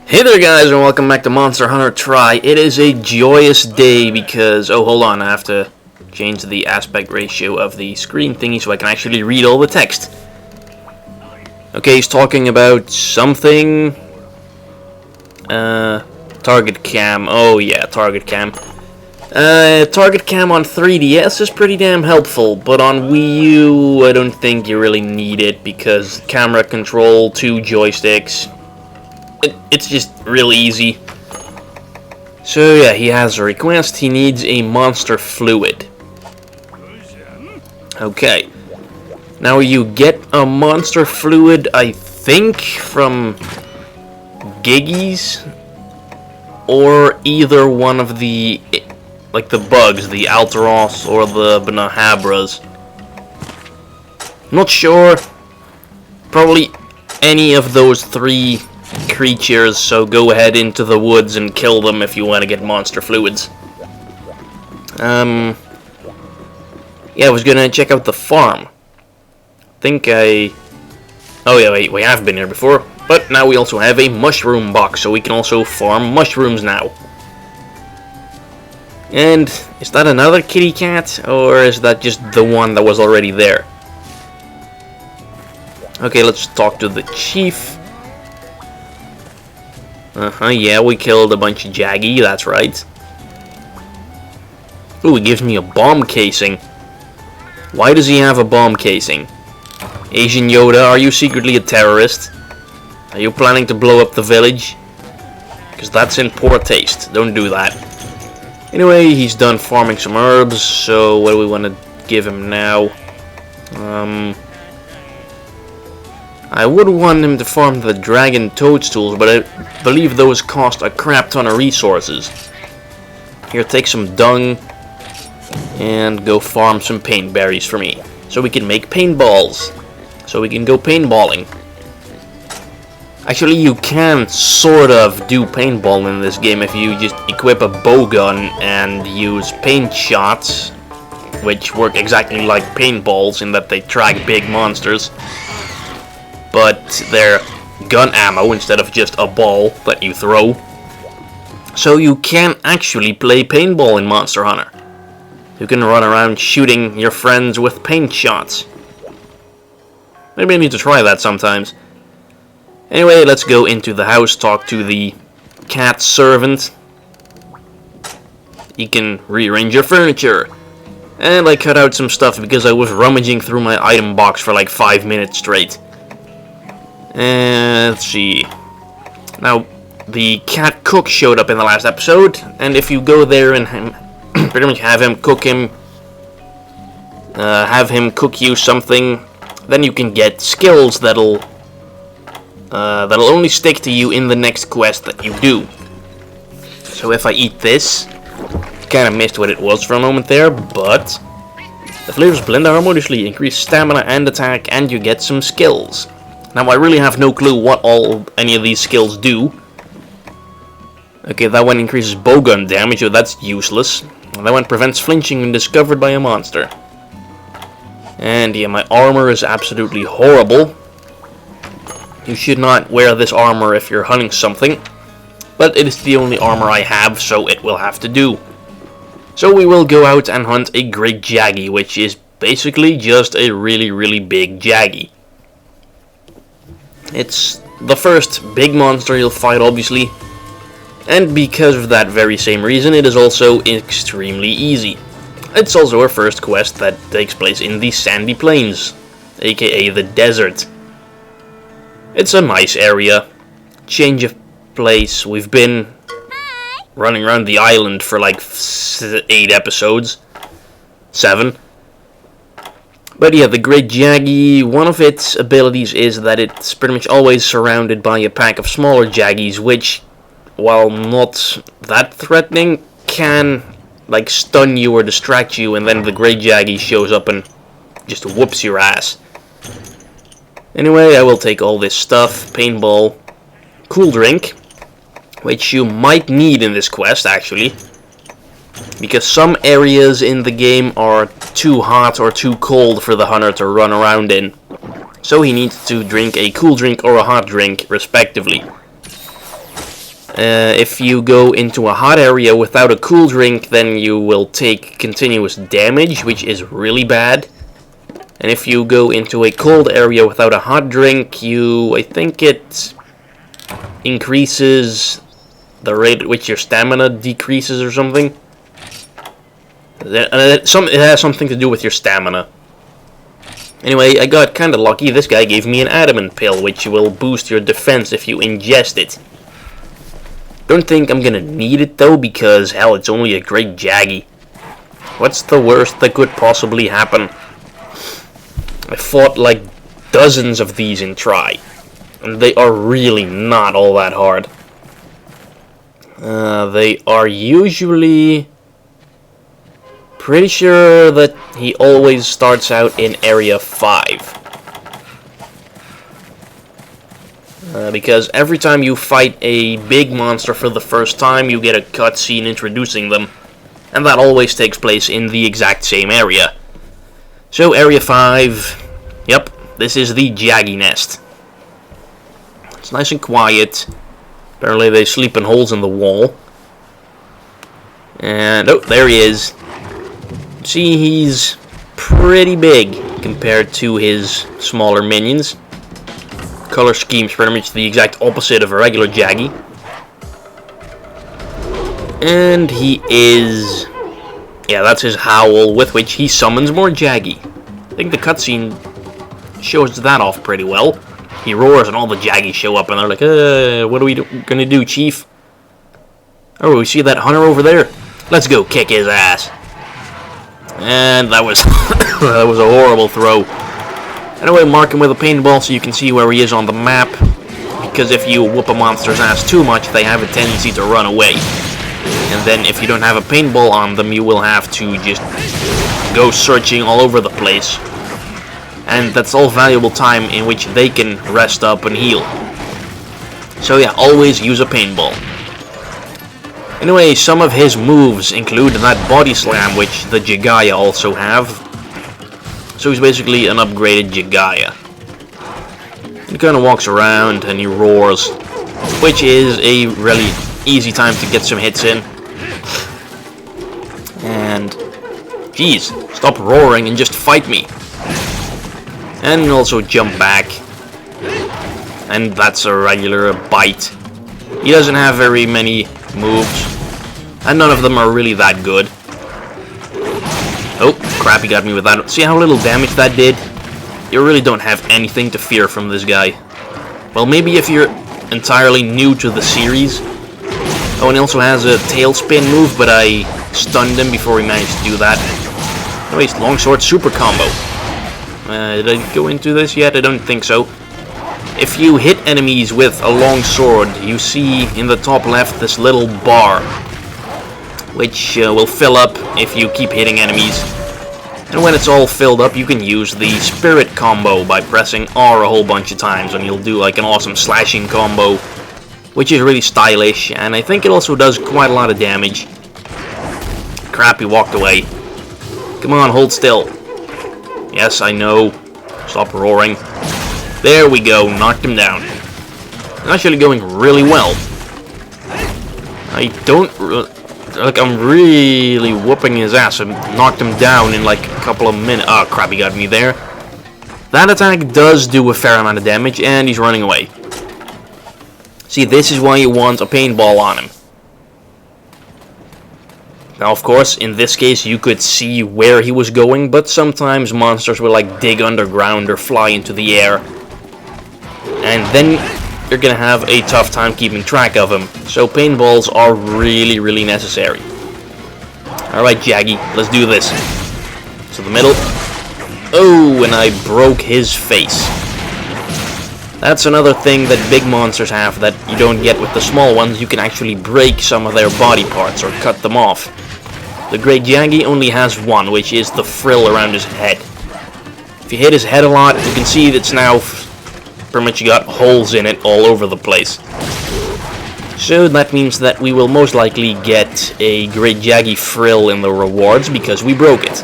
Hey there guys, and welcome back to Monster Hunter Try. It is a joyous day because, oh hold on, I have to change the aspect ratio of the screen thingy so I can actually read all the text. Okay, he's talking about something, target cam, oh yeah, target cam. Target cam on 3DS is pretty damn helpful, but on Wii U, I don't think you really need it because camera control, 2 joysticks. It's just really easy. So yeah, he has a request. He needs a monster fluid. Okay. Now you get a monster fluid, I think, from Giggies, or either one of the, like the bugs, the Alteros or the Banahabras. Not sure. Probably any of those 3 creatures, so go ahead into the woods and kill them if you want to get monster fluids. Yeah, I was gonna check out the farm. Oh yeah, wait, we have been here before, but now we also have a mushroom box, so we can also farm mushrooms now. And is that another kitty cat, or is that just the one that was already there? Okay, let's talk to the chief. Yeah, we killed a bunch of Jaggi, that's right. Ooh, he gives me a bomb casing. Why does he have a bomb casing? Asian Yoda, are you secretly a terrorist? Are you planning to blow up the village? Because that's in poor taste, don't do that. Anyway, he's done farming some herbs, so what do we want to give him now? I would want him to farm the dragon toadstools, but I believe those cost a crap ton of resources. Here, take some dung and go farm some paint berries for me, so we can make paintballs, so we can go paintballing. Actually, you can sort of do paintball in this game if you just equip a bow gun and use paint shots, which work exactly like paintballs in that they track big monsters. But they're gun ammo instead of just a ball that you throw. So you can actually play paintball in Monster Hunter. You can run around shooting your friends with paint shots. Maybe I need to try that sometimes. Anyway, let's go into the house, talk to the cat servant. You can rearrange your furniture. And I cut out some stuff because I was rummaging through my item box for like 5 minutes straight. And let's see. Now, the cat cook showed up in the last episode, and if you go there and pretty much have him cook you something, then you can get skills that'll only stick to you in the next quest that you do. So if I eat this, kind of missed what it was for a moment there, but the flavors blend harmoniously, increase stamina and attack, and you get some skills. Now I really have no clue what any of these skills do. Okay, that one increases bowgun damage, so that's useless. That one prevents flinching when discovered by a monster. And yeah, my armor is absolutely horrible. You should not wear this armor if you're hunting something. But it is the only armor I have, so it will have to do. So we will go out and hunt a Great Jaggi, which is basically just a really, really big Jaggi. It's the first big monster you'll fight, obviously, and because of that very same reason, it is also extremely easy. It's also our first quest that takes place in the Sandy Plains, aka the desert. It's a nice area, change of place. We've been running around the island for like 8 episodes, 7. But yeah, the Great Jaggi, one of its abilities is that it's pretty much always surrounded by a pack of smaller Jaggis, which, while not that threatening, can like stun you or distract you, and then the Great Jaggi shows up and just whoops your ass. Anyway, I will take all this stuff, paintball, cool drink, which you might need in this quest actually, because some areas in the game are too hot or too cold for the hunter to run around in. So he needs to drink a cool drink or a hot drink, respectively. If you go into a hot area without a cool drink, then you will take continuous damage, which is really bad. And if you go into a cold area without a hot drink, I think it increases the rate at which your stamina decreases or something. It has something to do with your stamina. Anyway, I got kinda lucky. This guy gave me an adamant pill, which will boost your defense if you ingest it. Don't think I'm gonna need it though, because hell, it's only a Great Jaggi. What's the worst that could possibly happen? I fought like dozens of these in Try, and they are really not all that hard. They are usually... Pretty sure that he always starts out in Area 5. Because every time you fight a big monster for the first time, you get a cutscene introducing them. And that always takes place in the exact same area. So, Area 5... Yep, this is the Giga Nest. It's nice and quiet. Apparently they sleep in holes in the wall. And, oh, there he is. See, he's pretty big compared to his smaller minions. Color scheme's pretty much the exact opposite of a regular Jaggi. And he is... Yeah, that's his howl with which he summons more Jaggi. I think the cutscene shows that off pretty well. He roars and all the Jaggi show up and they're like, what are we gonna do, Chief? Oh, we see that hunter over there? Let's go kick his ass. And that was that was a horrible throw. Anyway, mark him with a paintball so you can see where he is on the map. Because if you whoop a monster's ass too much, they have a tendency to run away. And then if you don't have a paintball on them, you will have to just go searching all over the place. And that's all valuable time in which they can rest up and heal. So yeah, always use a paintball. Anyway, some of his moves include that body slam, which the Jagaya also have. So he's basically an upgraded Jagaya. He kind of walks around and he roars, which is a really easy time to get some hits in. And, geez, stop roaring and just fight me. And also jump back. And that's a regular bite. He doesn't have very many moves, and none of them are really that good. Oh, crap, he got me with that. See how little damage that did? You really don't have anything to fear from this guy. Well, maybe if you're entirely new to the series. Oh, and he also has a tailspin move, but I stunned him before he managed to do that. Anyways, longsword super combo. Did I go into this yet? I don't think so. If you hit enemies with a long sword, you see in the top left this little bar, which will fill up if you keep hitting enemies. And when it's all filled up, you can use the spirit combo by pressing R a whole bunch of times, and you'll do like an awesome slashing combo, which is really stylish, and I think it also does quite a lot of damage. Crap, he walked away. Come on, hold still. Yes, I know. Stop roaring. There we go, knocked him down. Actually going really well. I don't... Like, I'm really whooping his ass. I knocked him down in like a couple of minutes. Oh, crap, he got me there. That attack does do a fair amount of damage, and he's running away. See, this is why you want a paintball on him. Now, of course, in this case, you could see where he was going, but sometimes monsters will, like, dig underground or fly into the air. And then you're gonna have a tough time keeping track of him. So paintballs are really, really necessary. Alright, Jaggi, let's do this. To the middle. Oh, and I broke his face. That's another thing that big monsters have that you don't get with the small ones. You can actually break some of their body parts or cut them off. The Great Jaggi only has one, which is the frill around his head. If you hit his head a lot, you can see it's now pretty much got holes in it all over the place. So that means that we will most likely get a Great Jaggi frill in the rewards because we broke it.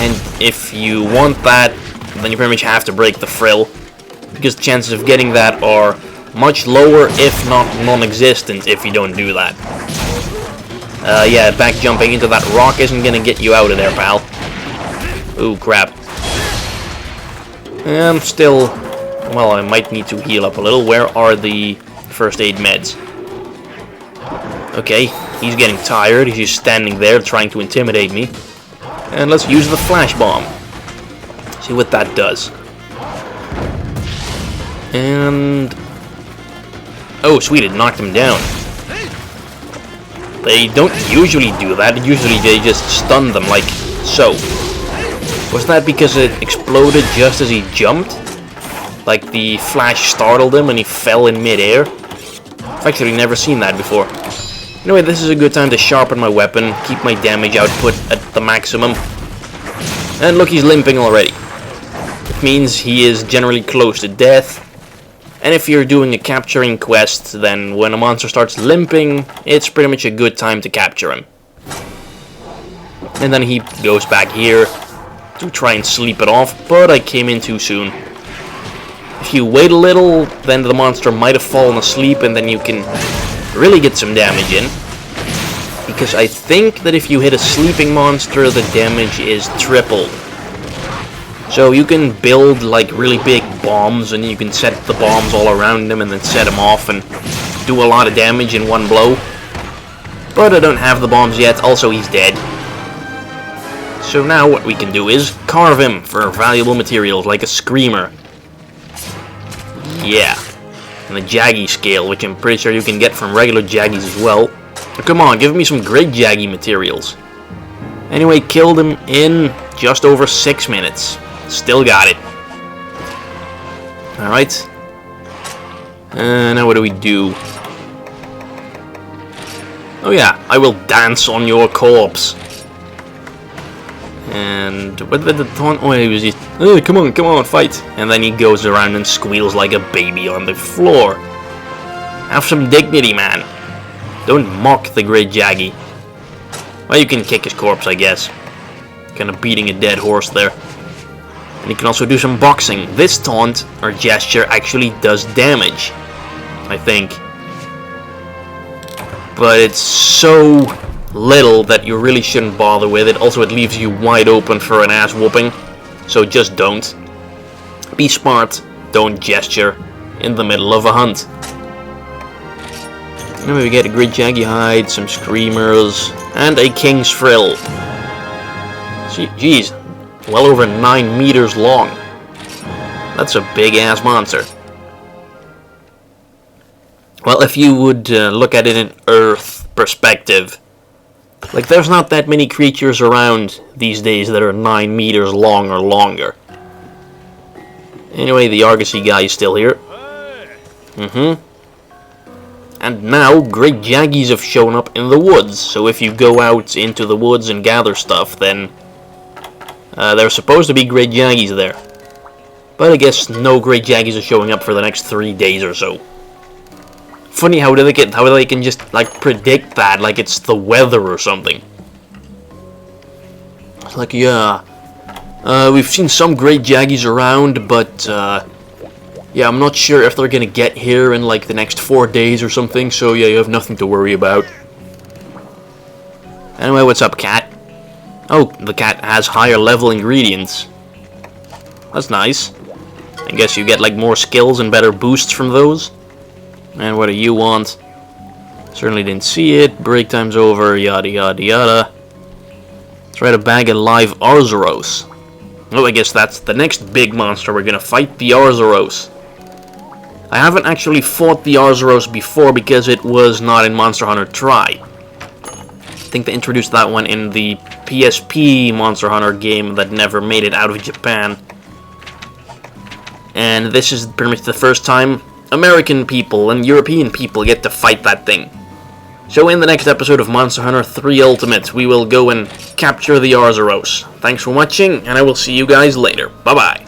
And if you want that, then you pretty much have to break the frill, because the chances of getting that are much lower, if not non-existent, if you don't do that. Yeah, back jumping into that rock isn't gonna get you out of there, pal. Ooh, crap. I'm still... Well, I might need to heal up a little. Where are the first aid meds? Okay, he's getting tired. He's just standing there trying to intimidate me. And let's use the flash bomb. See what that does. And... Oh, sweet, it knocked him down. They don't usually do that. Usually they just stun them, like so. Was that because it exploded just as he jumped? Like the flash startled him and he fell in midair? I've actually never seen that before. Anyway, this is a good time to sharpen my weapon, keep my damage output at the maximum. And look, he's limping already. It means he is generally close to death. And if you're doing a capturing quest, then when a monster starts limping, it's pretty much a good time to capture him. And then he goes back here to try and sleep it off, but I came in too soon. If you wait a little, then the monster might have fallen asleep and then you can really get some damage in. Because I think that if you hit a sleeping monster, the damage is tripled. So you can build like really big bombs and you can set the bombs all around them and then set them off and do a lot of damage in one blow. But I don't have the bombs yet, also he's dead. So now what we can do is carve him for valuable materials like a screamer. Yeah. And the Jaggi scale, which I'm pretty sure you can get from regular Jaggis as well. Come on, give me some Great Jaggi materials. Anyway, killed him in just over 6 minutes. Still got it. Alright. Now what do we do? Oh yeah, I will dance on your corpse. And what did the taunt? Oh, he was just, oh, come on, fight. And then he goes around and squeals like a baby on the floor. Have some dignity, man. Don't mock the Great Jaggi. Well, you can kick his corpse, I guess. Kind of beating a dead horse there. And you can also do some boxing. This taunt, or gesture, actually does damage, I think. But it's so little that you really shouldn't bother with it. Also, it leaves you wide open for an ass whooping. So just don't. Be smart. Don't gesture in the middle of a hunt. Now we get a Great Jaggi hide, some screamers, and a King's Frill. Jeez, well over 9 meters long. That's a big ass monster. Well, if you would look at it in Earth perspective, like there's not that many creatures around these days that are 9 meters long or longer. Anyway, the Argosy guy is still here. And now, Great Jaggis have shown up in the woods, so if you go out into the woods and gather stuff, then there's supposed to be Great Jaggis there. But I guess no Great Jaggis are showing up for the next 3 days or so. Funny how they can just like predict that, like it's the weather or something. It's like, yeah, we've seen some Great Jaggis around, but yeah, I'm not sure if they're gonna get here in like the next 4 days or something, so yeah, you have nothing to worry about. Anyway, what's up, cat? Oh, the cat has higher level ingredients. That's nice. I guess you get like more skills and better boosts from those. And what do you want? Certainly didn't see it. Break time's over, yada yada yada. Try to bag a live Arzuros. Oh, I guess that's the next big monster we're gonna fight, the Arzuros. I haven't actually fought the Arzuros before because it was not in Monster Hunter Tri. I think they introduced that one in the PSP Monster Hunter game that never made it out of Japan. And this is pretty much the first time American people and European people get to fight that thing. So in the next episode of Monster Hunter 3 Ultimate, we will go and capture the Arzuros. Thanks for watching, and I will see you guys later. Bye-bye.